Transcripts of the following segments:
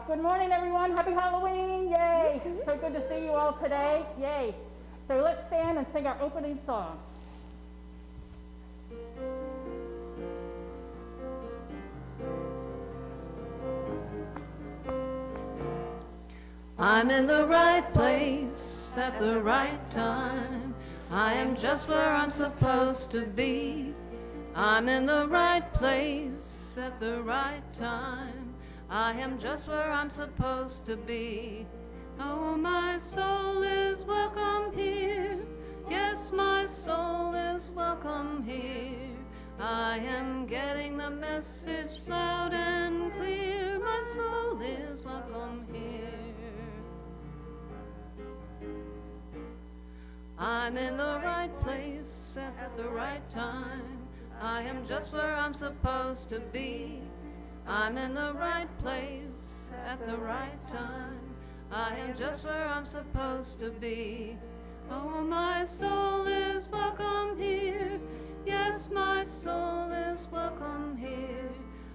Good morning, everyone. Happy Halloween. Yay. So good to see you all today. Yay. So let's stand and sing our opening song. I'm in the right place at the right time. I am just where I'm supposed to be. I'm in the right place at the right time. I am just where I'm supposed to be. Oh, my soul is welcome here. Yes, my soul is welcome here. I am getting the message loud and clear. My soul is welcome here. I'm in the right place at the right time. I am just where I'm supposed to be. I'm in the right place at the right time. I am just where I'm supposed to be. Oh, my soul is welcome here. Yes, my soul is welcome here.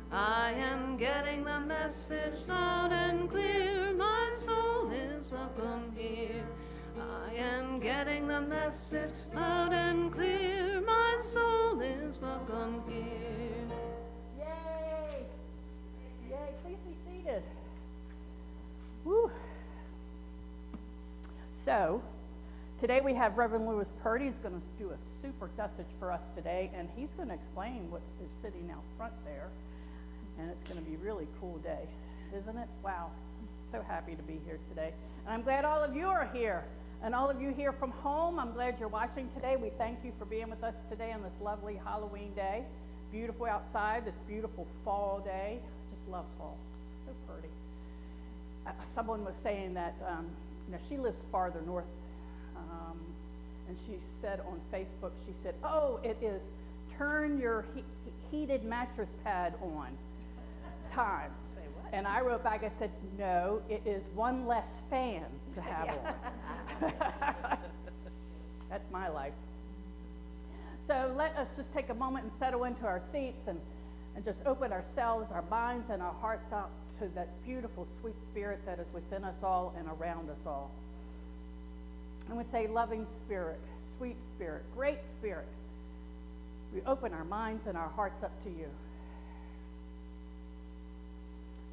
I am getting the message loud and clear. My soul is welcome here. I am getting the message loud and clear. My soul is welcome here. Yay! Yay! Please be seated. Woo! So, today we have Reverend Purdy. He's going to do a super message for us today, and he's going to explain what is sitting out front there. And it's going to be a really cool day, isn't it? Wow! So happy to be here today, and I'm glad all of you are here. And all of you here from home, I'm glad you're watching today. We thank you for being with us today on this lovely Halloween day. Beautiful outside, this beautiful fall day. I just love fall. So pretty. Someone was saying that, she lives farther north, and she said on Facebook, she said, oh, it is turn your heated mattress pad on time. And I wrote back, I said, no, it is one less fan to have on. That's my life. So let us just take a moment and settle into our seats and just open ourselves, our minds, and our hearts out to that beautiful, sweet spirit that is within us all and around us all. And we say, loving spirit, sweet spirit, great spirit. We open our minds and our hearts up to you.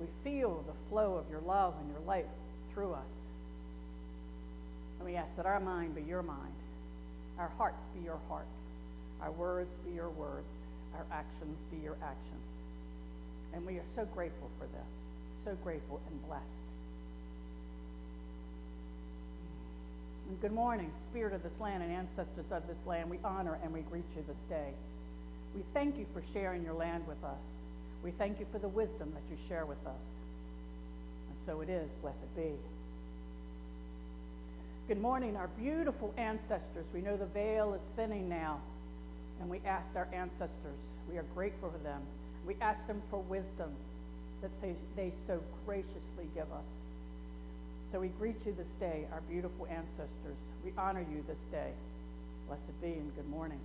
We feel the flow of your love and your light through us. And we ask that our mind be your mind, our hearts be your heart, our words be your words, our actions be your actions. And we are so grateful for this, so grateful and blessed. And good morning, spirit of this land and ancestors of this land. We honor and we greet you this day. We thank you for sharing your land with us. We thank you for the wisdom that you share with us. And so it is, blessed be. Good morning, our beautiful ancestors. We know the veil is thinning now, and we asked our ancestors. We are grateful for them. We ask them for wisdom that they so graciously give us. So we greet you this day, our beautiful ancestors. We honor you this day. Blessed be and good morning.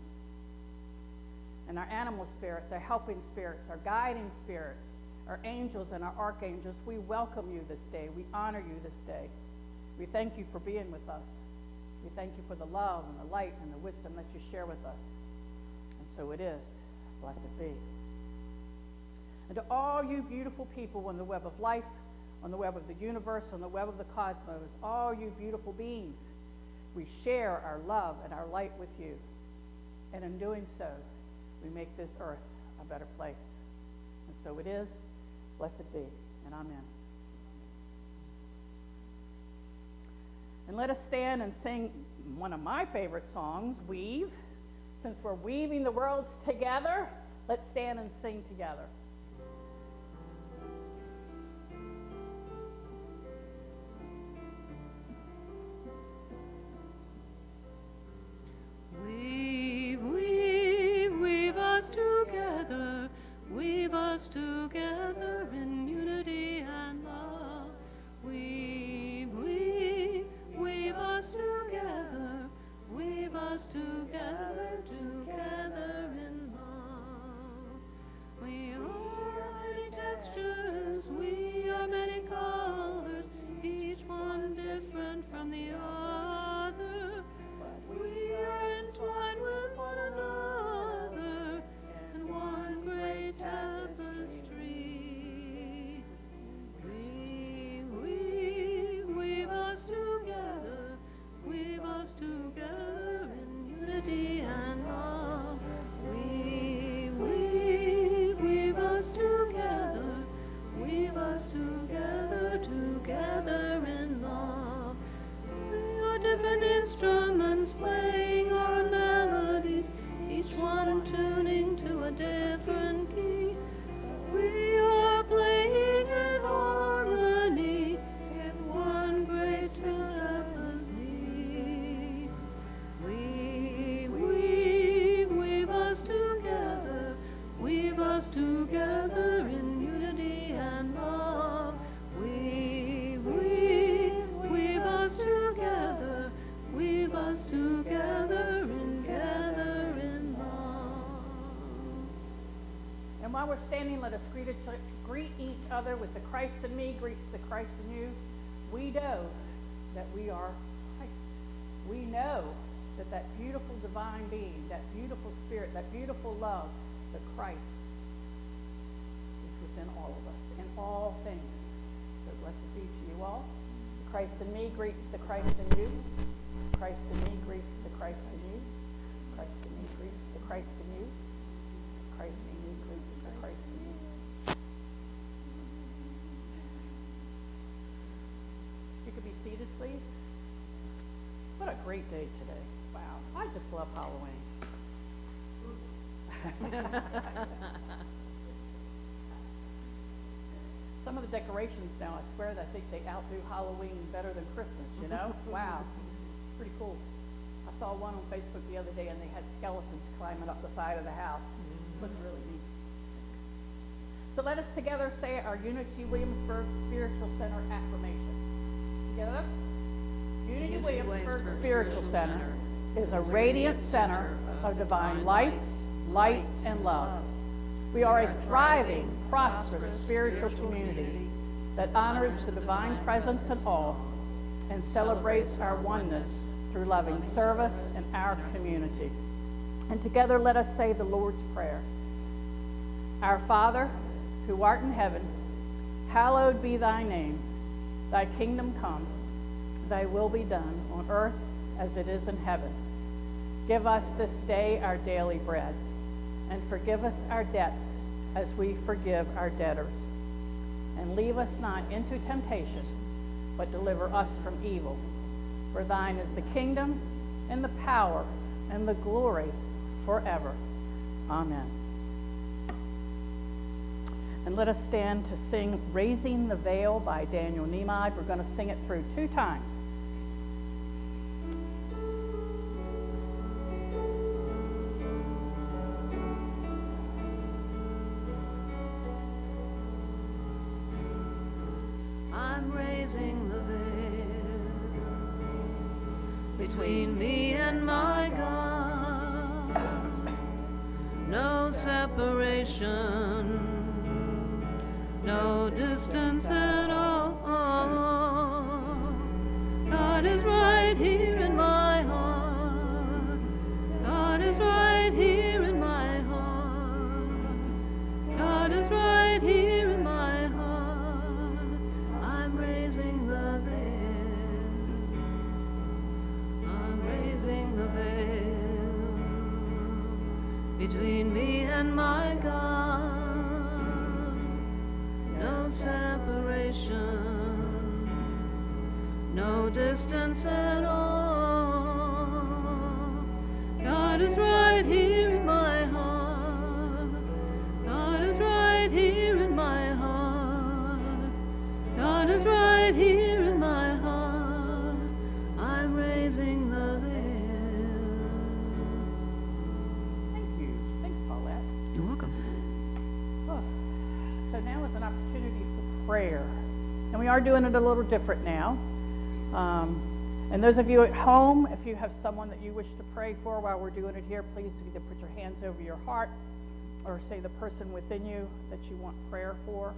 And our animal spirits, our helping spirits, our guiding spirits, our angels and our archangels, we welcome you this day. We honor you this day. We thank you for being with us. We thank you for the love and the light and the wisdom that you share with us. And so it is. Blessed be. And to all you beautiful people on the web of life, on the web of the universe, on the web of the cosmos, all you beautiful beings, we share our love and our light with you. And in doing so, we make this earth a better place. And so it is. Blessed be, and amen. And let us stand and sing one of my favorite songs, Weave. Since we're weaving the worlds together, let's stand and sing together. Weave, weave, weave us together. Weave us together in unity and love. Weave, weave, weave us together. Weave us together, together in love. We are many textures, we are many colors. different instruments playing our melodies, each one tuning to a different key. We are playing in harmony in one great telepathy. Weave us together in unity and love. Weave us together, weave us together in love. And while we're standing, let us greet each other with the Christ in me greets the Christ in you. We know that we are Christ. We know that that beautiful divine being, that beautiful spirit, that beautiful love, the Christ is within all of us, in all things. So blessed be to you all. The Christ in me greets the Christ in you. Christ in me greets the Christ in you. Christ in me greets the Christ in you. Christ in me greets the Christ in you. You could be seated, please. What a great day today. Wow. I just love Halloween. Some of the decorations now, I swear that I think they outdo Halloween better than Christmas, you know? Wow. Pretty cool. I saw one on Facebook the other day and they had skeletons climbing up the side of the house. Looks really neat. So let us together say our Unity Williamsburg Spiritual Center affirmation. Together. Unity Williamsburg Spiritual Center is a radiant center of divine life, light, and love. We are a thriving, prosperous spiritual community that honors the divine presence in all and celebrates our oneness through loving service in our community. And together let us say the Lord's Prayer. Our Father, who art in heaven, hallowed be thy name. Thy kingdom come, thy will be done on earth as it is in heaven. Give us this day our daily bread, and forgive us our debts as we forgive our debtors. And leave us not into temptation, but deliver us from evil. For thine is the kingdom, and the power, and the glory forever. Amen. And let us stand to sing Raising the Veil by Daniel Nehemiah. We're going to sing it through 2 times. I'm raising the veil between me and my God. No separation, no distance at all. God is right here in my heart. God is right here in my heart. God is right here in my heart. I'm raising the veil. I'm raising the veil between me and my God. No separation, no distance at all. God is right here in my heart. God is right here in my heart. God is right here in my heart. I'm raising the veil. Thank you. Thanks, Paulette. You're welcome. Oh. So now is an opportunity for prayer. And we are doing it a little different now. And those of you at home, if you have someone that you wish to pray for while we're doing it here, please either put your hands over your heart or say the person within you that you want prayer for.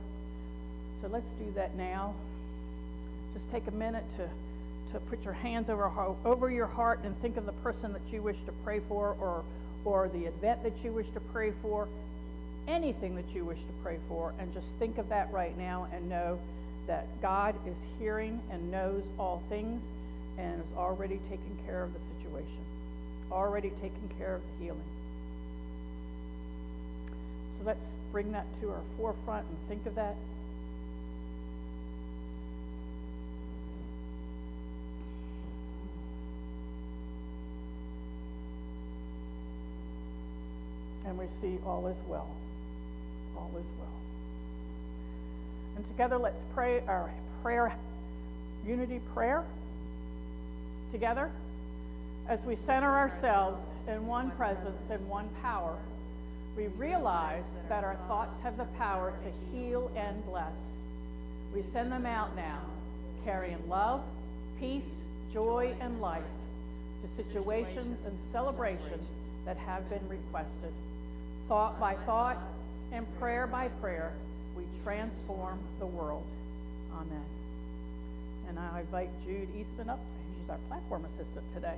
So let's do that now. Just take a minute to put your hands over your heart and think of the person that you wish to pray for, or the event that you wish to pray for, anything that you wish to pray for, and just think of that right now and know that God is hearing and knows all things and is already taking care of the situation, already taking care of the healing. So let's bring that to our forefront and think of that. and we see all is well. All is well. And together let's pray our unity prayer together as we center ourselves in one presence and one power. We realize that our thoughts have the power to heal and bless. We send them out now, carrying love, peace, joy, and life to situations and celebrations that have been requested. Thought by thought and prayer by prayer, we transform the world. Amen. And I invite Jude Eastman up. She's our platform assistant today.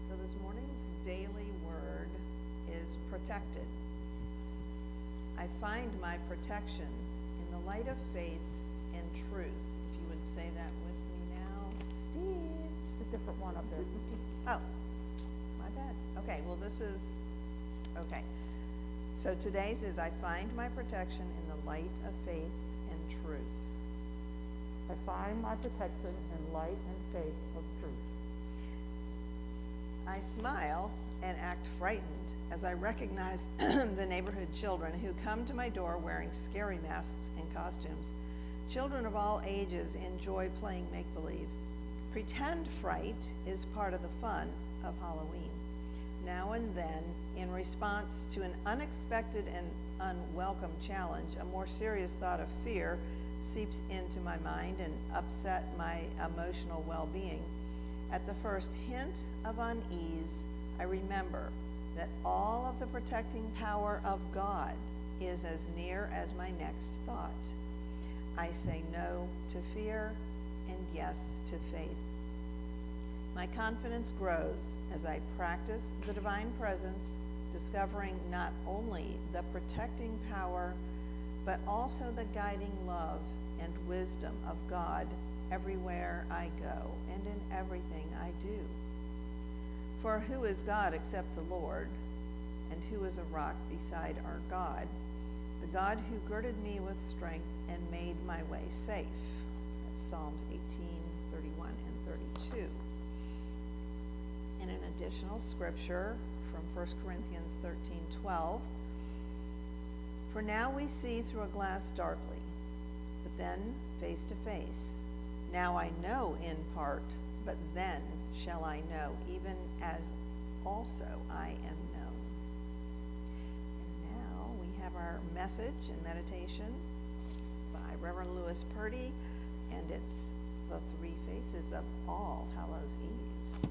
So this morning's daily word is protected. I find my protection in the light of faith and truth. If you would say that with me now, Steve. It's a different one up there. Oh, my bad. Okay, well this is, okay. So today's is I find my protection in the light of faith and truth. I find my protection in light and faith of truth. I smile and act frightened as I recognize the neighborhood children who come to my door wearing scary masks and costumes. Children of all ages enjoy playing make-believe. Pretend fright is part of the fun of Halloween. Now and then, in response to an unexpected and unwelcome challenge, a more serious thought of fear seeps into my mind and upset my emotional well-being. At the first hint of unease, I remember that all of the protecting power of God is as near as my next thought. I say no to fear and yes to faith. My confidence grows as I practice the divine presence, discovering not only the protecting power, but also the guiding love and wisdom of God everywhere I go and in everything I do. For who is God except the Lord? And who is a rock beside our God? The God who girded me with strength and made my way safe. That's Psalms 18, 31, and 32. In an additional scripture from 1 Corinthians 13, 12, for now we see through a glass darkly, but then face to face. Now I know in part, but then shall I know, even as also I am known. And now we have our message and meditation by Reverend Purdy, and it's the three faces of All Hallows Eve.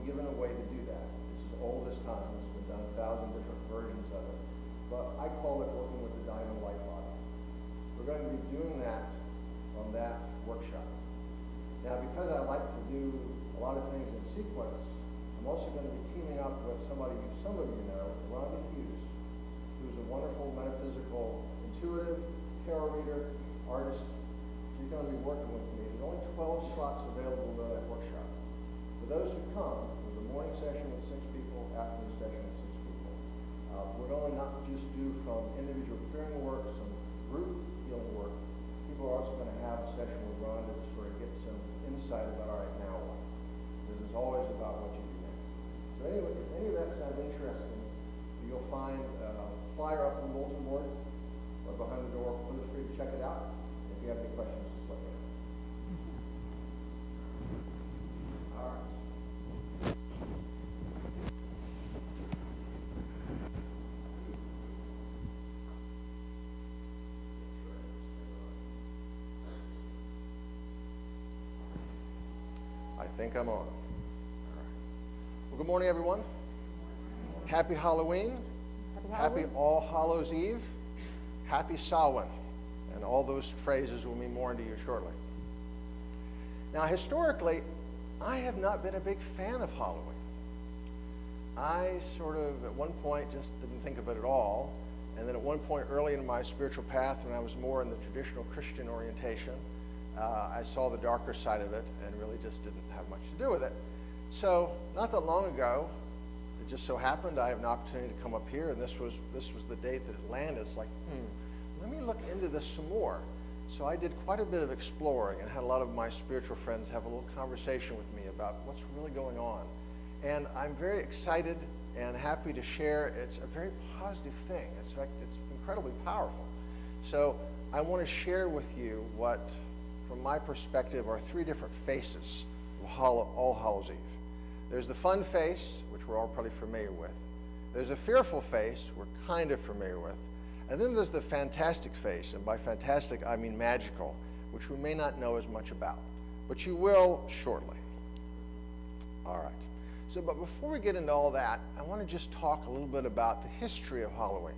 Given a way to do that. This is old as time. It's been done 1,000 different versions of it. But I call it working with the diamond light body. We're going to be doing that on that workshop. Now, because I like to do a lot of things in sequence, I'm also going to be teaming up with somebody who some of you know, Rhonda Hughes, who's a wonderful metaphysical intuitive, tarot reader, artist. She's going to be working with me. There's only 12 slots available to that workshop. For those who come, there's a morning session with 6 people, afternoon session with 6 people. We're going to not just do from individual clearing work, some group healing work. People are also going to have a session flyer up on the bulletin board or behind the door. Feel free to check it out. If you have any questions, just let me know. All right. I think I'm on. All right. Well, good morning, everyone. Happy Halloween. Happy All Hallows Eve. Happy Samhain. And all those phrases will mean more to you shortly. Now, historically, I have not been a big fan of Halloween. I sort of, at one point, just didn't think of it at all. And then at one point early in my spiritual path, when I was more in the traditional Christian orientation, I saw the darker side of it and really just didn't have much to do with it. So not that long ago, it just so happened I have an opportunity to come up here, and this was the date that it landed. It's like, let me look into this some more. So I did quite a bit of exploring and had a lot of my spiritual friends have a little conversation with me about what's really going on. And I'm very excited and happy to share. It's a very positive thing. In fact, it's incredibly powerful. So I want to share with you what, from my perspective, are three different faces of All Hallows Eve. There's the fun face, which we're all probably familiar with. There's a fearful face we're kind of familiar with. And then there's the fantastic face, and by fantastic I mean magical, which we may not know as much about, but you will shortly. All right. So, but before we get into all that, I want to just talk a little bit about the history of Halloween,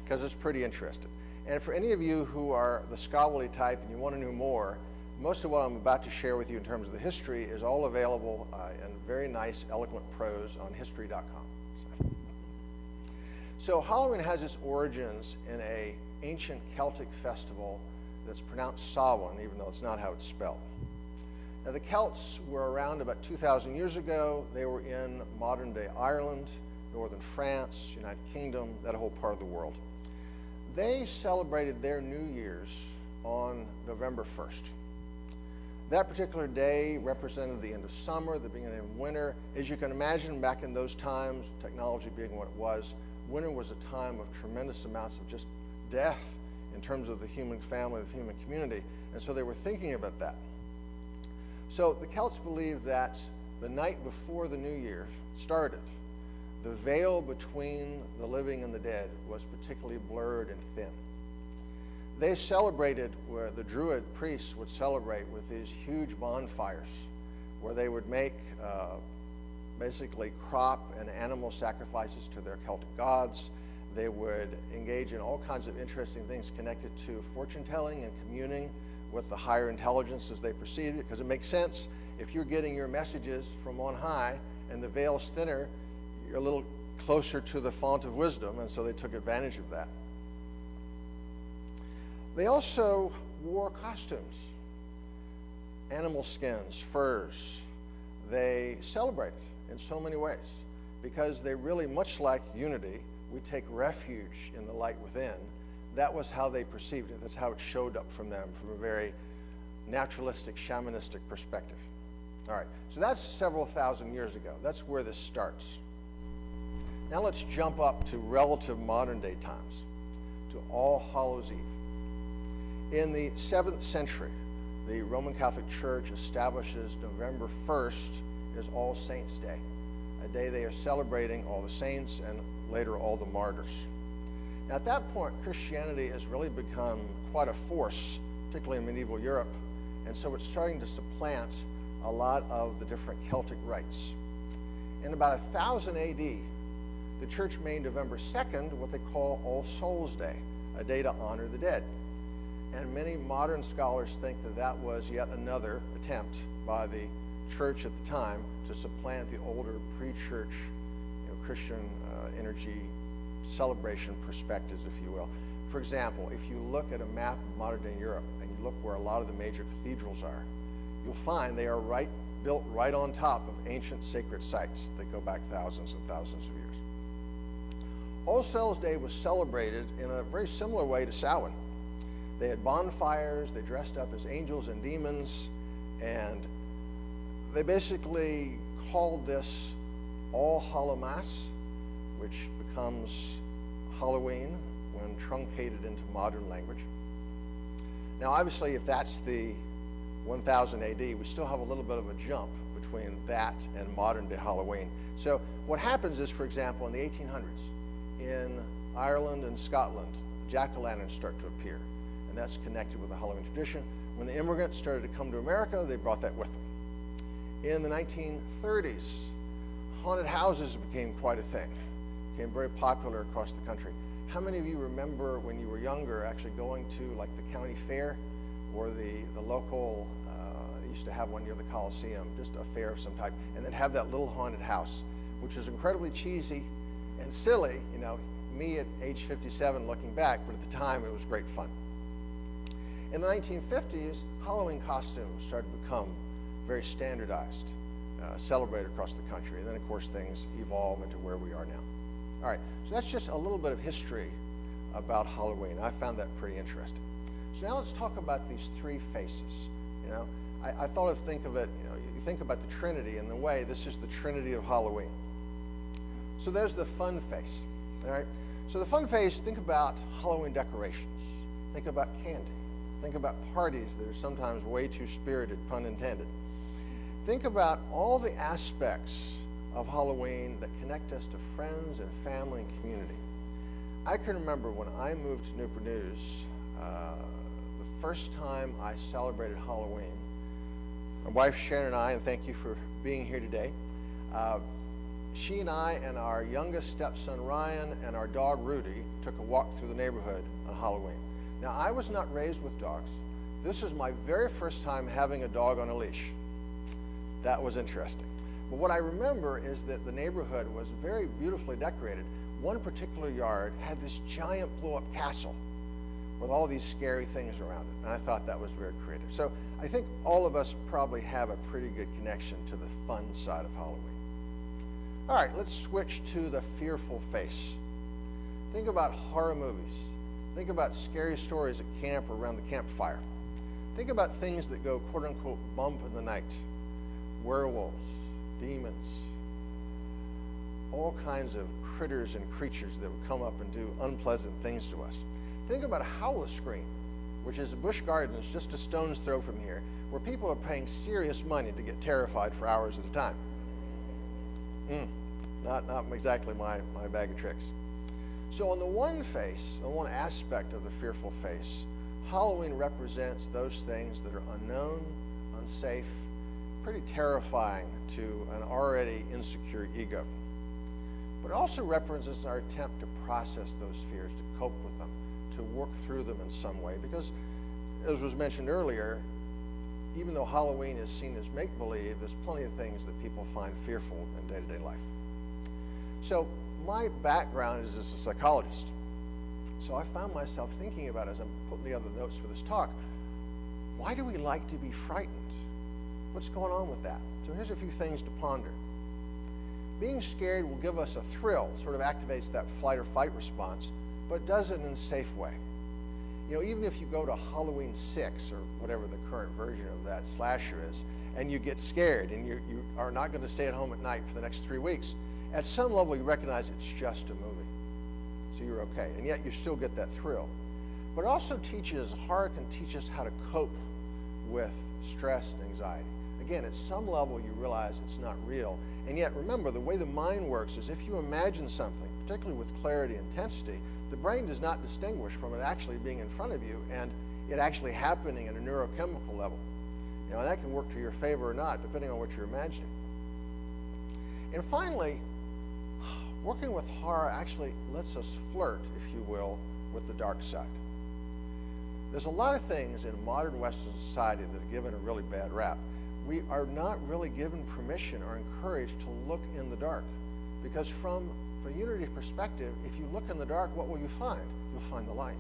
because it's pretty interesting. And for any of you who are the scholarly type and you want to know more, most of what I'm about to share with you in terms of the history is all available in very nice, eloquent prose on history.com. So Halloween has its origins in an ancient Celtic festival that's pronounced Samhain, even though it's not how it's spelled. Now, the Celts were around about 2,000 years ago. They were in modern-day Ireland, northern France, United Kingdom, that whole part of the world. They celebrated their New Year's on November 1st. That particular day represented the end of summer, the beginning of winter. As you can imagine, back in those times, technology being what it was, winter was a time of tremendous amounts of just death in terms of the human family, the human community. And so they were thinking about that. So the Celts believed that the night before the New Year started, the veil between the living and the dead was particularly blurred and thin. They celebrated, where the Druid priests would celebrate with these huge bonfires where they would make basically crop and animal sacrifices to their Celtic gods. They would engage in all kinds of interesting things connected to fortune telling and communing with the higher intelligence as they perceived it, because it makes sense. If you're getting your messages from on high and the veil's thinner, you're a little closer to the font of wisdom, and so they took advantage of that. They also wore costumes, animal skins, furs. They celebrated in so many ways because they really, much like unity, we take refuge in the light within. That was how they perceived it. That's how it showed up from them, from a very naturalistic, shamanistic perspective. All right, so that's several thousand years ago. That's where this starts. Now let's jump up to relative modern day times, to All Hallows Eve. In the 7th century, the Roman Catholic Church establishes November 1st as All Saints' Day, a day they are celebrating all the saints and later all the martyrs. Now, at that point, Christianity has really become quite a force, particularly in medieval Europe, and so it's starting to supplant a lot of the different Celtic rites. In about 1000 AD, the church made November 2nd what they call All Souls' Day, a day to honor the dead. And many modern scholars think that that was yet another attempt by the church at the time to supplant the older pre-church, Christian energy celebration perspectives, if you will. For example, if you look at a map of modern-day Europe and you look where a lot of the major cathedrals are, you'll find they are built right on top of ancient sacred sites that go back thousands and thousands of years. All Souls' Day was celebrated in a very similar way to Samhain. They had bonfires, they dressed up as angels and demons, and they basically called this All Hallow Mass, which becomes Halloween when truncated into modern language. Now, obviously, if that's the 1000 AD, we still have a little bit of a jump between that and modern-day Halloween. So what happens is, for example, in the 1800s, in Ireland and Scotland, jack-o'-lanterns start to appear, and that's connected with the Halloween tradition. When the immigrants started to come to America, they brought that with them. In the 1930s, haunted houses became quite a thing, became very popular across the country. How many of you remember when you were younger actually going to like the county fair or the local, they used to have one near the Coliseum, just a fair of some type, and then have that little haunted house, which was incredibly cheesy and silly, you know, me at age 57 looking back, but at the time it was great fun. In the 1950s, Halloween costumes started to become very standardized, celebrated across the country, and then of course things evolve into where we are now. All right, so that's just a little bit of history about Halloween. I found that pretty interesting. So now let's talk about these three faces. You know, I thought of think of it, you know, you think about the Trinity in the way, this is the Trinity of Halloween. So there's the fun face, all right? So the fun face, think about Halloween decorations. Think about candy. Think about parties that are sometimes way too spirited, pun intended. Think about all the aspects of Halloween that connect us to friends and family and community. I can remember when I moved to Newport News, the first time I celebrated Halloween, my wife Sharon and I, and thank you for being here today, she and I and our youngest stepson Ryan and our dog Rudy took a walk through the neighborhood on Halloween. Now, I was not raised with dogs. This is my very first time having a dog on a leash. That was interesting. But what I remember is that the neighborhood was very beautifully decorated. One particular yard had this giant blow-up castle with all these scary things around it, and I thought that was very creative. So I think all of us probably have a pretty good connection to the fun side of Halloween. All right, let's switch to the fearful face. Think about horror movies. Think about scary stories at camp or around the campfire. Think about things that go quote-unquote bump in the night. Werewolves, demons, all kinds of critters and creatures that would come up and do unpleasant things to us. Think about a Hallow screen, which is a Busch Gardens just a stone's throw from here, where people are paying serious money to get terrified for hours at a time. Not exactly my bag of tricks. So on the one face, on one aspect of the fearful face, Halloween represents those things that are unknown, unsafe, pretty terrifying to an already insecure ego. But it also represents our attempt to process those fears, to cope with them, to work through them in some way. Because, as was mentioned earlier, even though Halloween is seen as make-believe, there's plenty of things that people find fearful in day-to-day life. So my background is as a psychologist. So I found myself thinking about, as I'm putting together notes for this talk, why do we like to be frightened? What's going on with that? So here's a few things to ponder. Being scared will give us a thrill, sort of activates that flight or fight response, but does it in a safe way. You know, even if you go to Halloween 6 or whatever the current version of that slasher is, and you get scared and you are not going to stay at home at night for the next 3 weeks, at some level you recognize it's just a movie. So you're okay, and yet you still get that thrill. But it also teaches, horror can teach us how to cope with stress and anxiety. Again, at some level you realize it's not real, and yet remember, the way the mind works is if you imagine something, particularly with clarity and intensity, the brain does not distinguish from it actually being in front of you and it actually happening at a neurochemical level. You know, and that can work to your favor or not, depending on what you're imagining. And finally, working with horror actually lets us flirt, if you will, with the dark side. There's a lot of things in modern Western society that are given a really bad rap. We are not really given permission or encouraged to look in the dark, because from a unity perspective, if you look in the dark, what will you find? You'll find the light.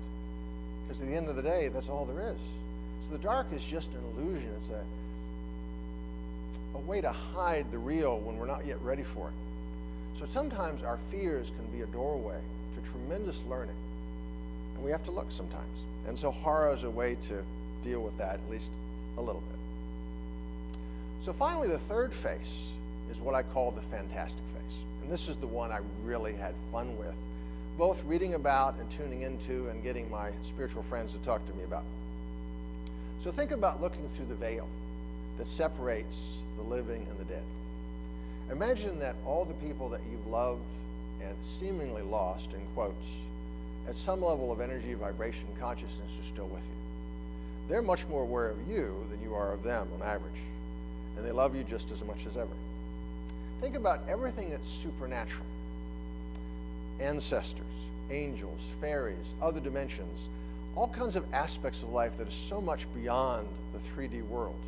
Because at the end of the day, that's all there is. So the dark is just an illusion. It's a way to hide the real when we're not yet ready for it. So sometimes our fears can be a doorway to tremendous learning. And we have to look sometimes. And so horror is a way to deal with that, at least a little bit. So finally, the third face is what I call the fantastic face. And this is the one I really had fun with both reading about and tuning into and getting my spiritual friends to talk to me about. So think about looking through the veil that separates the living and the dead. Imagine that all the people that you've loved and seemingly lost, in quotes, at some level of energy, vibration, consciousness are still with you. They're much more aware of you than you are of them on average, and they love you just as much as ever. Think about everything that's supernatural. Ancestors, angels, fairies, other dimensions, all kinds of aspects of life that are so much beyond the 3D world.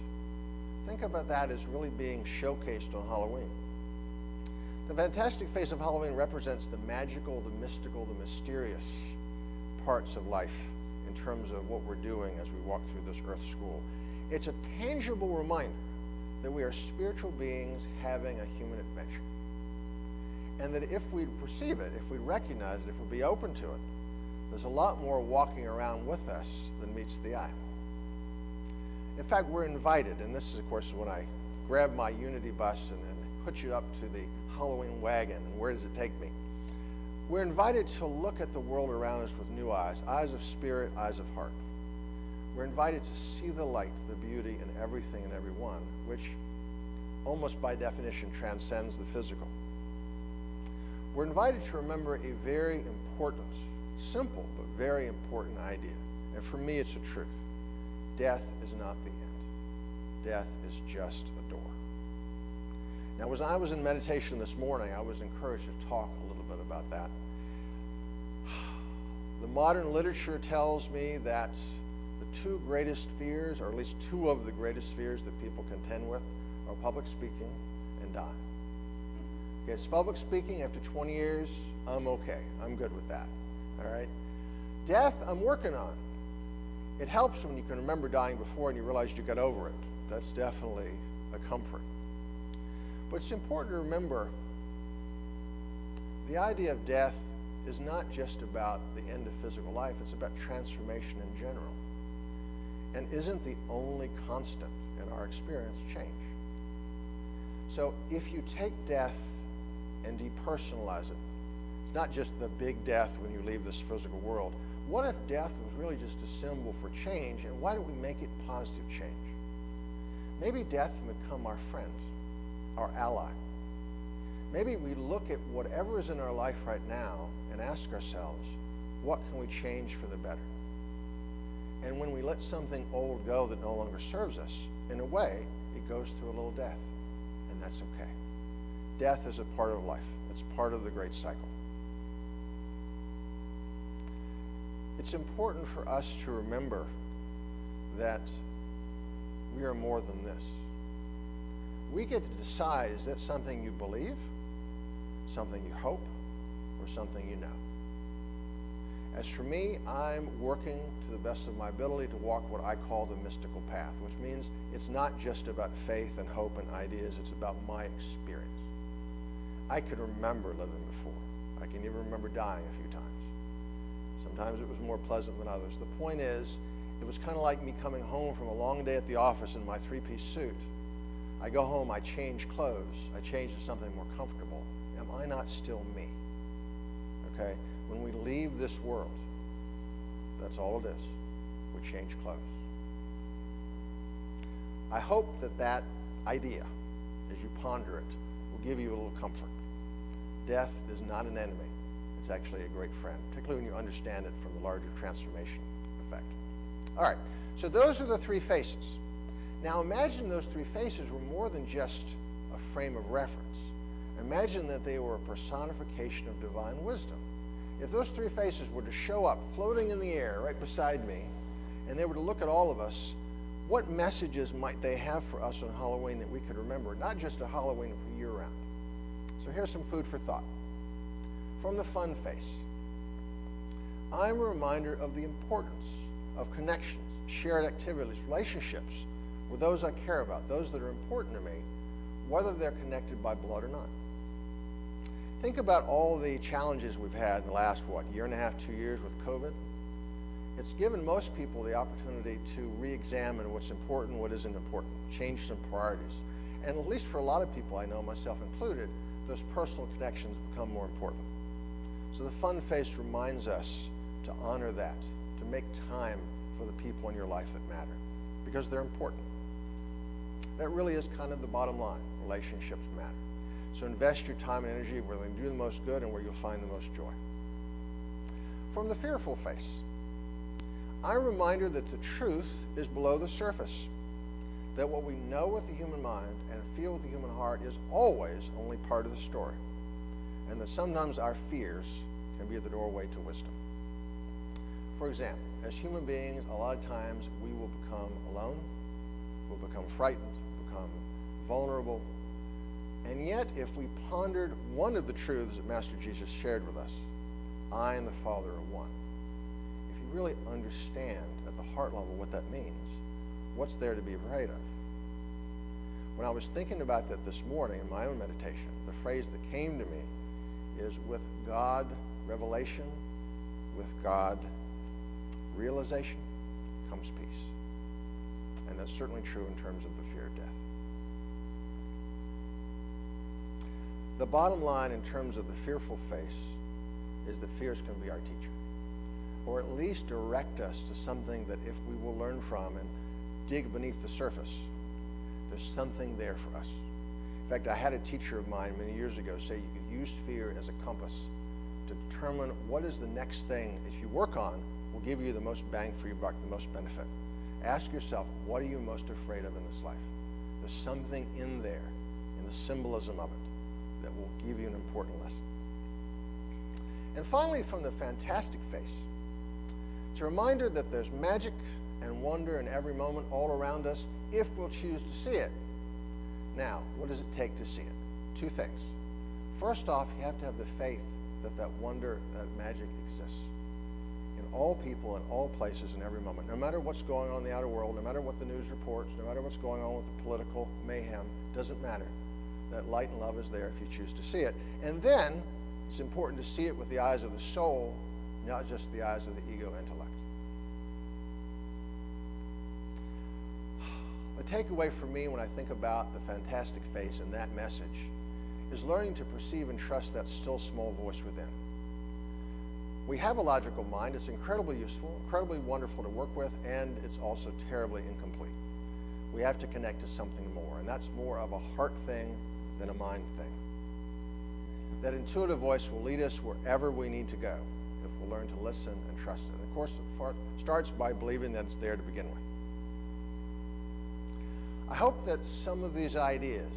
Think about that as really being showcased on Halloween. The fantastic face of Halloween represents the magical, the mystical, the mysterious parts of life in terms of what we're doing as we walk through this earth school. It's a tangible reminder that we are spiritual beings having a human adventure. And that if we perceive it, if we recognize it, if we be open to it, there's a lot more walking around with us than meets the eye. In fact, we're invited, and this is, of course, when I grab my Unity bus and put you up to the Halloween wagon, and where does it take me? We're invited to look at the world around us with new eyes, eyes of spirit, eyes of heart. We're invited to see the light, the beauty in everything and everyone, which almost by definition transcends the physical. We're invited to remember a very important, simple, but very important idea. And for me, it's a truth. Death is not the end. Death is just a door. Now, as I was in meditation this morning, I was encouraged to talk a little bit about that. The modern literature tells me that the two greatest fears, or at least two of the greatest fears that people contend with, are public speaking and dying. Okay, it's public speaking after 20 years, I'm okay. I'm good with that, all right? Death, I'm working on. It helps when you can remember dying before and you realize you got over it. That's definitely a comfort. But it's important to remember the idea of death is not just about the end of physical life, it's about transformation in general. And isn't the only constant in our experience change? So if you take death and depersonalize it, it's not just the big death when you leave this physical world. What if death was really just a symbol for change, and why don't we make it positive change? Maybe death can become our friend, our ally. Maybe we look at whatever is in our life right now and ask ourselves, what can we change for the better? And when we let something old go that no longer serves us, in a way, it goes through a little death, and that's okay. Death is a part of life. It's part of the great cycle. It's important for us to remember that we are more than this. We get to decide, is that something you believe, something you hope, or something you know? As for me, I'm working to the best of my ability to walk what I call the mystical path, which means it's not just about faith and hope and ideas, it's about my experience. I can remember living before. I can even remember dying a few times. Sometimes it was more pleasant than others. The point is, it was kind of like me coming home from a long day at the office in my three-piece suit. I go home, I change clothes, I change to something more comfortable. Am I not still me? Okay? When we leave this world, that's all it is. We change clothes. I hope that that idea, as you ponder it, will give you a little comfort. Death is not an enemy. It's actually a great friend, particularly when you understand it from the larger transformation effect. All right, so those are the three faces. Now imagine those three faces were more than just a frame of reference. Imagine that they were a personification of divine wisdom. If those three faces were to show up floating in the air right beside me, and they were to look at all of us, what messages might they have for us on Halloween that we could remember, not just a Halloween year-round? So here's some food for thought. From the fun face, I'm a reminder of the importance of connections, shared activities, relationships with those I care about, those that are important to me, whether they're connected by blood or not. Think about all the challenges we've had in the last, year and a half, 2 years with COVID. It's given most people the opportunity to re-examine what's important, what isn't important, change some priorities. And at least for a lot of people I know, myself included, those personal connections become more important. So the fun face reminds us to honor that, to make time for the people in your life that matter, because they're important. That really is kind of the bottom line. Relationships matter. So invest your time and energy where they do the most good and where you'll find the most joy. From the fearful face, I'm a reminder that the truth is below the surface, that what we know with the human mind and feel with the human heart is always only part of the story, and that sometimes our fears can be the doorway to wisdom. For example, as human beings, a lot of times we will become alone, we'll become frightened, become vulnerable, and yet if we pondered one of the truths that Master Jesus shared with us, I and the Father are one, if you really understand at the heart level what that means, what's there to be afraid of? When I was thinking about that this morning in my own meditation, the phrase that came to me is, with God revelation, with God realization comes peace. And that's certainly true in terms of the fear of death. The bottom line in terms of the fearful face is that fears can be our teacher, or at least direct us to something that if we will learn from and dig beneath the surface, there's something there for us. In fact, I had a teacher of mine many years ago say you could use fear as a compass to determine what is the next thing, if you work on, will give you the most bang for your buck, the most benefit. Ask yourself, what are you most afraid of in this life? There's something in there, in the symbolism of it, that will give you an important lesson. And finally, from the fantastic face, it's a reminder that there's magic and wonder in every moment all around us if we'll choose to see it. Now, what does it take to see it? Two things. First off, you have to have the faith that that wonder, that magic exists in all people, in all places, in every moment. No matter what's going on in the outer world, no matter what the news reports, no matter what's going on with the political mayhem, doesn't matter. That light and love is there if you choose to see it. And then, it's important to see it with the eyes of the soul, not just the eyes of the ego intellect. The takeaway for me when I think about the fantastic face and that message is learning to perceive and trust that still small voice within. We have a logical mind. It's incredibly useful, incredibly wonderful to work with, and it's also terribly incomplete. We have to connect to something more, and that's more of a heart thing than a mind thing. That intuitive voice will lead us wherever we need to go if we'll learn to listen and trust it. And of course, it starts by believing that it's there to begin with. I hope that some of these ideas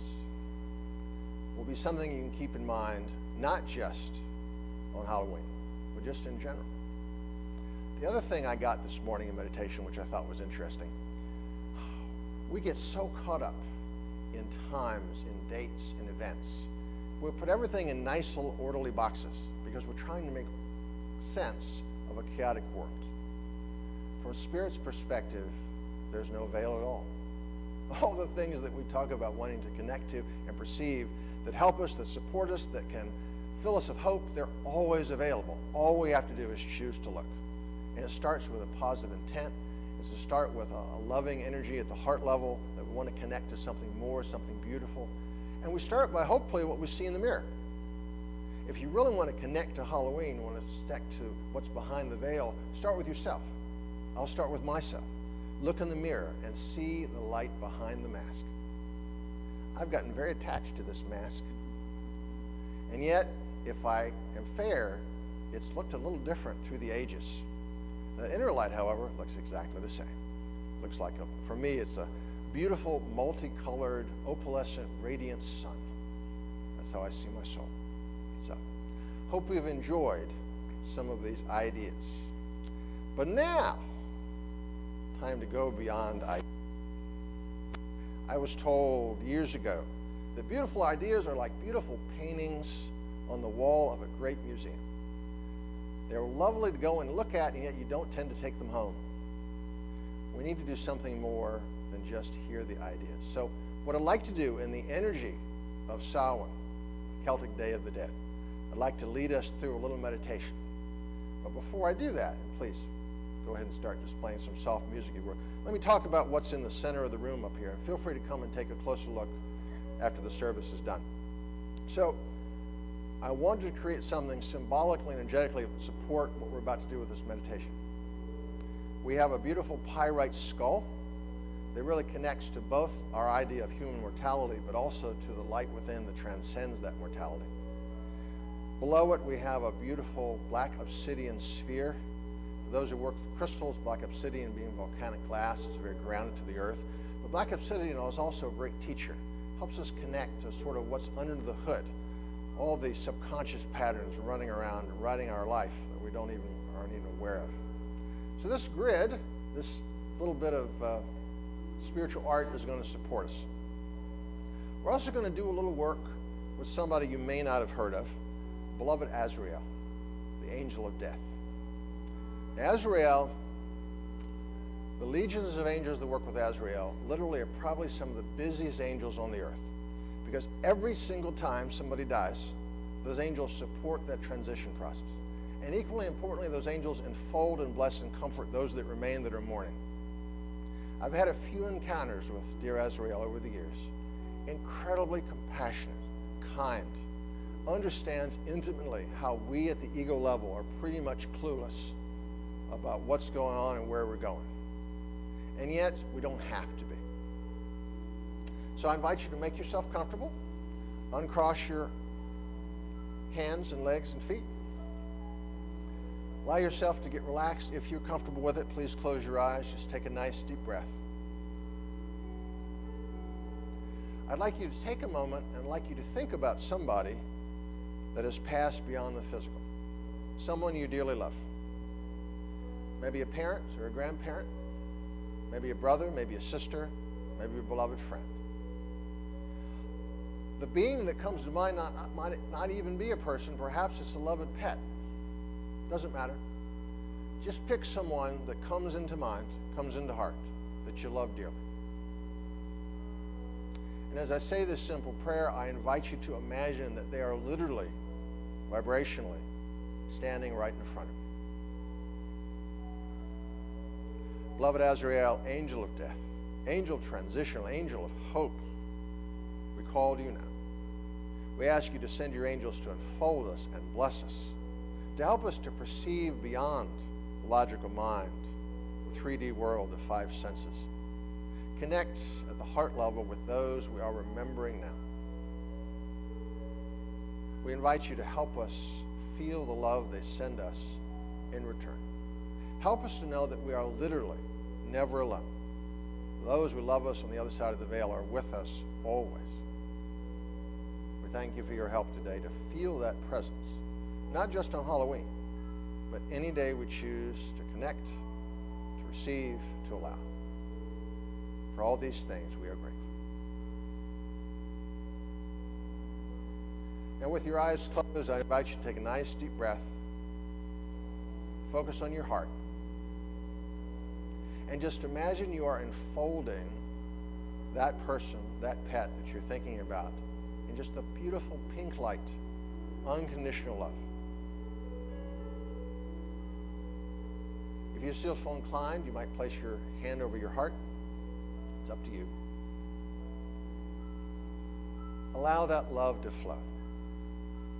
will be something you can keep in mind, not just on Halloween, but just in general. The other thing I got this morning in meditation, which I thought was interesting, we get so caught up in times, in dates, in events. We put everything in nice little orderly boxes because we're trying to make sense of a chaotic world. From Spirit's perspective, there's no veil at all. All the things that we talk about wanting to connect to and perceive that help us, that support us, that can fill us with hope, they're always available. All we have to do is choose to look. And it starts with a positive intent. It's to start with a loving energy at the heart level that we want to connect to something more, something beautiful. And we start by hopefully what we see in the mirror. If you really want to connect to Halloween, want to stick to what's behind the veil, start with yourself. I'll start with myself. Look in the mirror and see the light behind the mask. I've gotten very attached to this mask. And yet, if I am fair, it's looked a little different through the ages. The inner light, however, looks exactly the same. Looks like, for me, it's a beautiful, multicolored, opalescent, radiant sun. That's how I see my soul. So, hope you've enjoyed some of these ideas. But now, time to go beyond ideas. I was told years ago that beautiful ideas are like beautiful paintings on the wall of a great museum. They're lovely to go and look at, and yet you don't tend to take them home. We need to do something more than just hear the ideas. So what I'd like to do in the energy of Samhain, Celtic Day of the Dead, I'd like to lead us through a little meditation. But before I do that, please go ahead and start displaying some soft music. Let me talk about what's in the center of the room up here, and feel free to come and take a closer look after the service is done. So I wanted to create something symbolically and energetically to support what we're about to do with this meditation. We have a beautiful pyrite skull that really connects to both our idea of human mortality, but also to the light within that transcends that mortality. Below it, we have a beautiful black obsidian sphere. For those who work with crystals, black obsidian being volcanic glass is very grounded to the earth. But black obsidian is also a great teacher. Helps us connect to sort of what's under the hood, all the subconscious patterns running around, writing our life that we aren't even aware of. So this grid, this little bit of spiritual art is going to support us. We're also going to do a little work with somebody you may not have heard of, beloved Azrael, the angel of death. Now, Azrael, the legions of angels that work with Azrael literally are probably some of the busiest angels on the earth, because every single time somebody dies, those angels support that transition process. And equally importantly, those angels enfold and bless and comfort those that remain that are mourning. I've had a few encounters with dear Azrael over the years. Incredibly compassionate, kind, understands intimately how we at the ego level are pretty much clueless about what's going on and where we're going. And yet, we don't have to be. So I invite you to make yourself comfortable, uncross your hands and legs and feet. Allow yourself to get relaxed. If you're comfortable with it, please close your eyes. Just take a nice deep breath. I'd like you to take a moment and I'd like you to think about somebody that has passed beyond the physical. Someone you dearly love. Maybe a parent or a grandparent. Maybe a brother, maybe a sister, maybe a beloved friend. The being that comes to mind might not even be a person. Perhaps it's a loved pet. Doesn't matter. Just pick someone that comes into mind, comes into heart, that you love dearly. And as I say this simple prayer, I invite you to imagine that they are literally, vibrationally, standing right in front of you. Beloved Azrael, angel of death, angel transitional, angel of hope, we call to you now. We ask you to send your angels to enfold us and bless us, to help us to perceive beyond the logical mind, the 3D world, the 5 senses. Connect at the heart level with those we are remembering now. We invite you to help us feel the love they send us in return. Help us to know that we are literally never alone. Those who love us on the other side of the veil are with us always. We thank you for your help today to feel that presence, not just on Halloween, but any day we choose to connect, to receive, to allow. For all these things, we are grateful. Now, with your eyes closed, I invite you to take a nice deep breath. Focus on your heart. And just imagine you are enfolding that person, that pet that you're thinking about, in just a beautiful pink light, unconditional love. If you still feel inclined, you might place your hand over your heart. It's up to you. Allow that love to flow.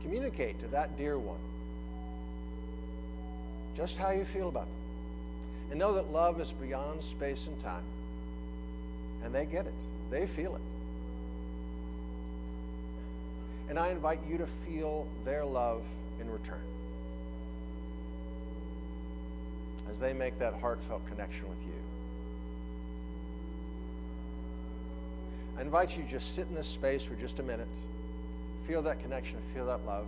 Communicate to that dear one just how you feel about them. And know that love is beyond space and time. And they get it. They feel it. And I invite you to feel their love in return as they make that heartfelt connection with you. I invite you to just sit in this space for just a minute, feel that connection, feel that love,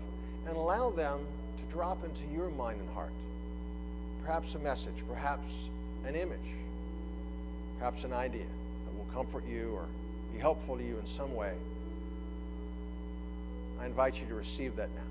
and allow them to drop into your mind and heart. Perhaps a message, perhaps an image, perhaps an idea that will comfort you or be helpful to you in some way. I invite you to receive that now.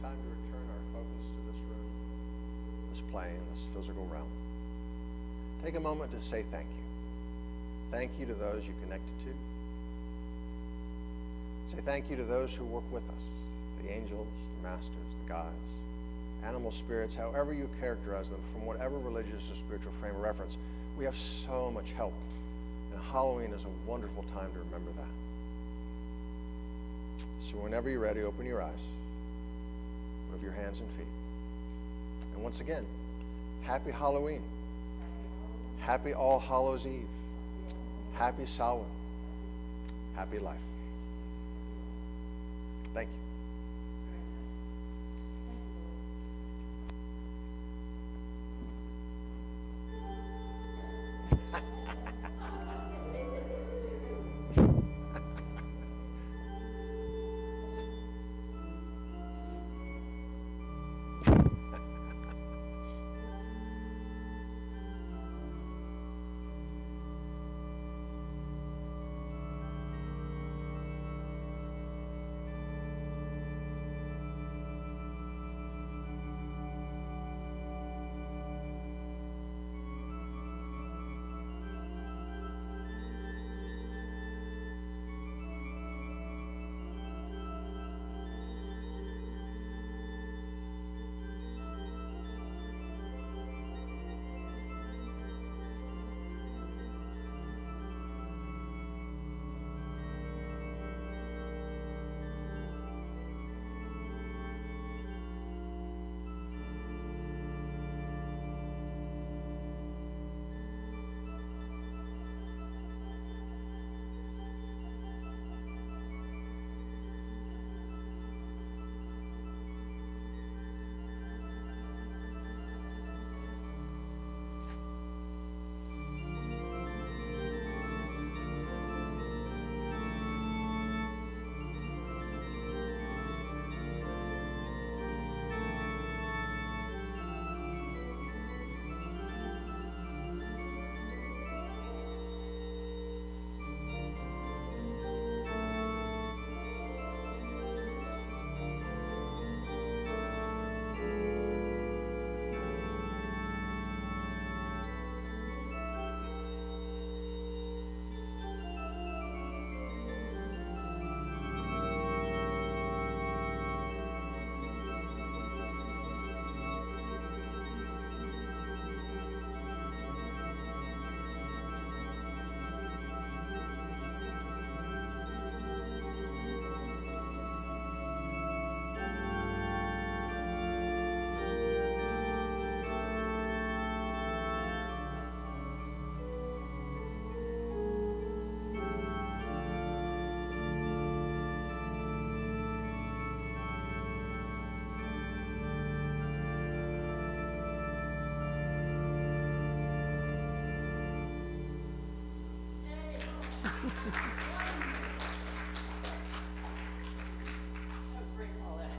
time to return our focus to this room, this plane, this physical realm. Take a moment to say thank you. Thank you to those you connected to. Say thank you to those who work with us, the angels, the masters, the guides, animal spirits, however you characterize them, from whatever religious or spiritual frame of reference. We have so much help, and Halloween is a wonderful time to remember that. So whenever you're ready, open your eyes, move your hands and feet. And once again, happy Halloween. Happy All Hallows Eve. Happy Samhain. Happy life. Thank you.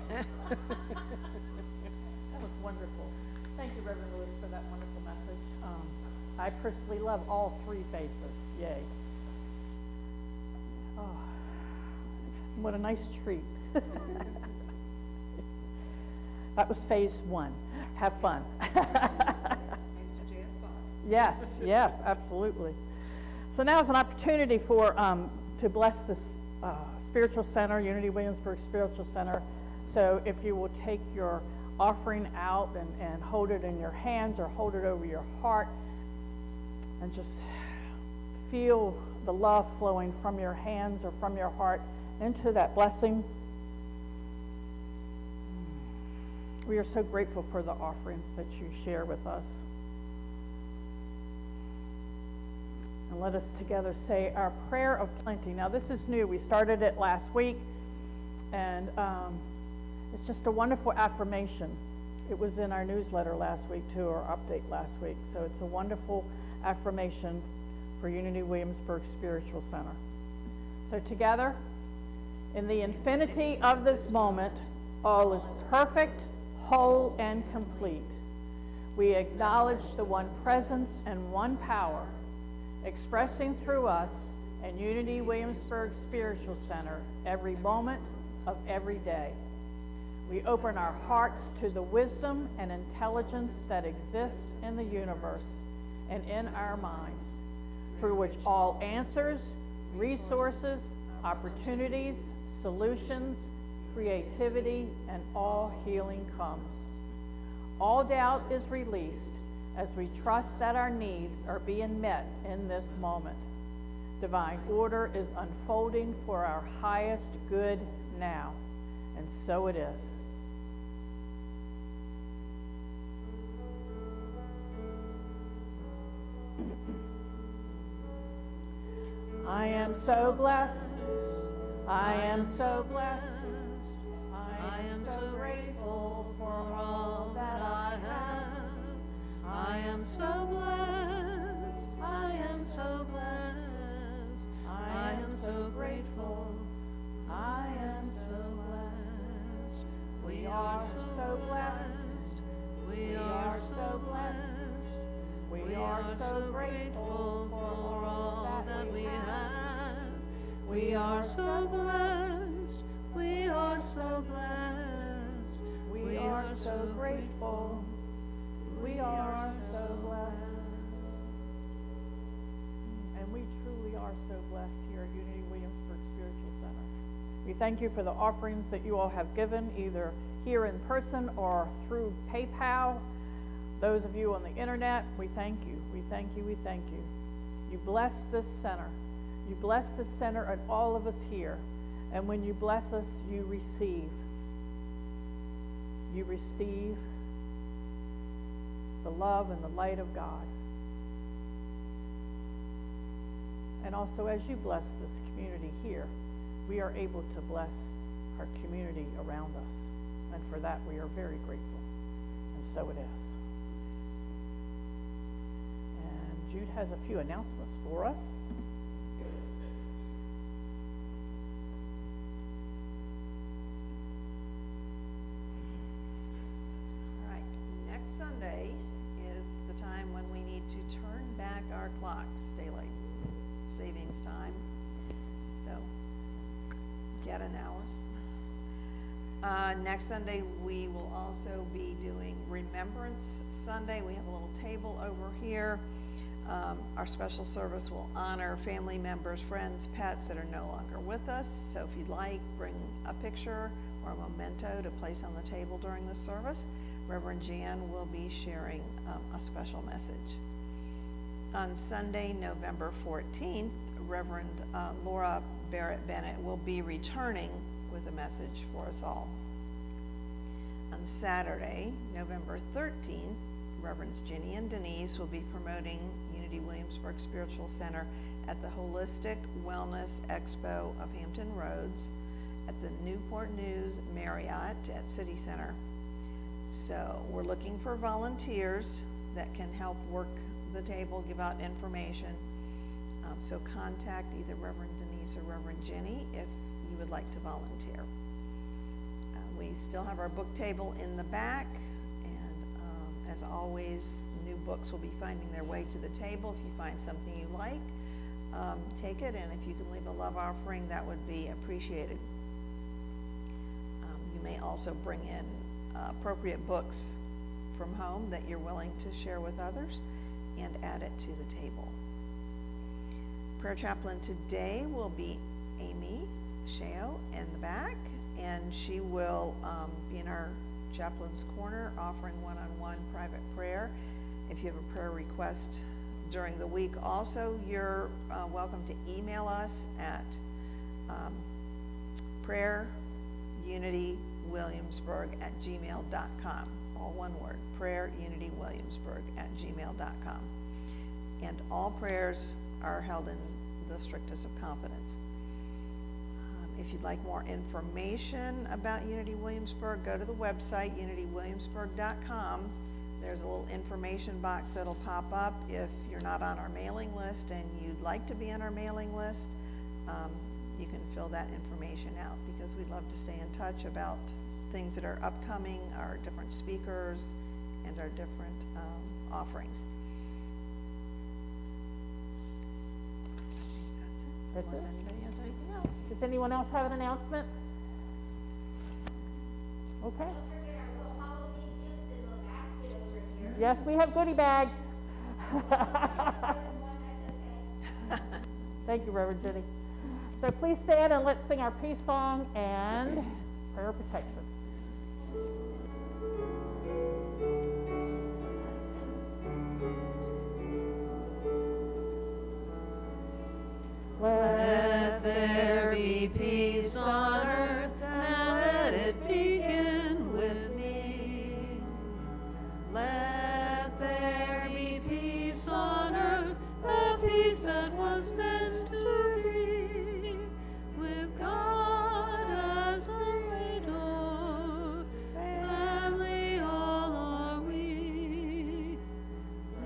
That was wonderful. Thank you, Reverend Lewis, for that wonderful message. I personally love all three faces. Yay. Oh, what a nice treat. That was phase one. Have fun. Yes, yes, absolutely. So now is an opportunity for to bless this spiritual center, Unity Williamsburg Spiritual Center. So if you will take your offering out and hold it in your hands or hold it over your heart and just feel the love flowing from your hands or from your heart into that blessing. We are so grateful for the offerings that you share with us. And let us together say our prayer of plenty. Now this is new. We started it last week, and it's just a wonderful affirmation. It was in our newsletter last week too, or update last week. So it's a wonderful affirmation for Unity Williamsburg Spiritual Center. So together, in the infinity of this moment, all is perfect, whole, and complete. We acknowledge the one presence and one power expressing through us and Unity Williamsburg Spiritual Center every moment of every day. We open our hearts to the wisdom and intelligence that exists in the universe and in our minds, through which all answers, resources, opportunities, solutions, creativity, and all healing comes. All doubt is released as we trust that our needs are being met in this moment. Divine order is unfolding for our highest good now, and so it is. I am so blessed. I am so blessed. I am so grateful for all that I have. I am so blessed. I am so blessed. I am so grateful. I am so blessed. We are so blessed. We are so blessed. We are so grateful for all that we have. We are so blessed. We are so blessed. We are so grateful. We are so blessed. And we truly are so blessed here at Unity Williamsburg Spiritual Center. We thank you for the offerings that you all have given, either here in person or through PayPal. Those of you on the internet, we thank you. We thank you. We thank you. You bless this center. You bless the center and all of us here. And when you bless us, you receive. You receive the love and the light of God. And also, as you bless this community here, we are able to bless our community around us. And for that, we are very grateful. And so it is. And Jude has a few announcements for us. Sunday is the time when we need to turn back our clocks, daylight savings time. So get an hour. Next Sunday we will also be doing Remembrance Sunday. We have a little table over here. Our special service will honor family members, friends, pets that are no longer with us. So if you'd like, bring a picture or a memento to place on the table during the service. Reverend Jan will be sharing a special message. On Sunday, November 14th, Reverend Laura Barrett Bennett will be returning with a message for us all. On Saturday, November 13th, Reverends Jenny and Denise will be promoting Unity Williamsburg Spiritual Center at the Holistic Wellness Expo of Hampton Roads at the Newport News Marriott at City Center. So we're looking for volunteers that can help work the table, give out information. So contact either Reverend Denise or Reverend Jenny if you would like to volunteer. We still have our book table in the back, and as always, new books will be finding their way to the table. If you find something you like, take it, and if you can leave a love offering, that would be appreciated. You may also bring in appropriate books from home that you're willing to share with others and add it to the table. Prayer chaplain today will be Amy Sheo in the back, and she will be in our chaplain's corner offering one-on-one private prayer. If you have a prayer request during the week, also you're welcome to email us at prayerunitywilliamsburg@gmail.com. All one word, prayerunitywilliamsburg@gmail.com. And all prayers are held in the strictest of confidence. If you'd like more information about Unity Williamsburg, go to the website, unitywilliamsburg.com. There's a little information box that'll pop up. If you're not on our mailing list and you'd like to be on our mailing list, you can fill that information out, because we'd love to stay in touch about things that are upcoming, our different speakers, and our different offerings. That's Unless it. anybody has anything else. Does anyone else have an announcement? Okay. Don't forget our little Halloween gifts in the basket over here. Yes, we have goodie bags. More than one, that's okay. Thank you, Reverend Jenny. So please stand and let's sing our peace song and prayer of protection. Let there be peace on earth, and let it begin with me. Let there be peace on earth, a peace that was meant to be, with God as a mediator, family all are we.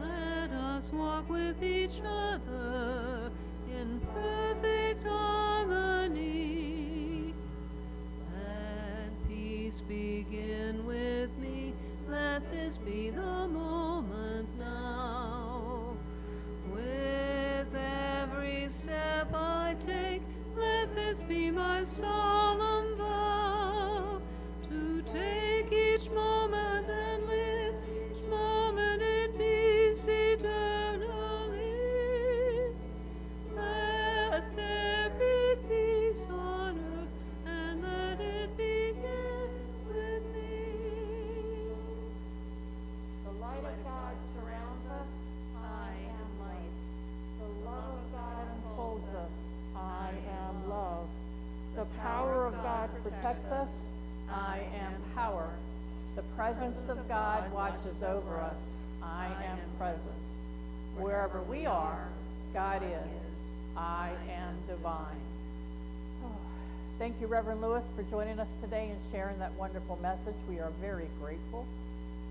Let us walk with each other in perfect harmony. Let peace begin with me. Let this be the moment now. With every step I take, let this be my solemn vow, to take each moment and live each moment in peace eternally. Let there be peace on earth, and let it begin with me. The light of God surrounds us. I am light. The love of God enfolds us. I am love. The power of God protects us. I am power. The presence of God watches over us. I am presence. Wherever we are, God is. I am divine. Oh, thank you, Reverend Lewis, for joining us today and sharing that wonderful message. We are very grateful.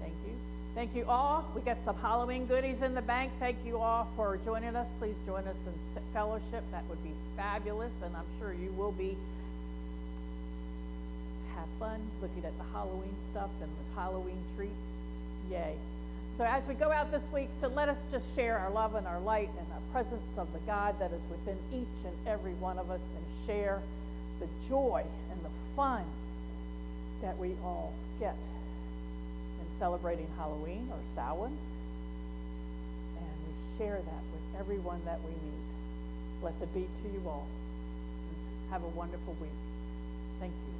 Thank you. Thank you all. We got some Halloween goodies in the bank. Thank you all for joining us. Please join us in fellowship. That would be fabulous, and I'm sure you will be. Have fun looking at the Halloween stuff and the Halloween treats. Yay. So as we go out this week, so let us just share our love and our light and our presence of the God that is within each and every one of us, and share the joy and the fun that we all get in celebrating Halloween or Samhain. And we share that with everyone that we meet. Blessed be to you all. Have a wonderful week. Thank you.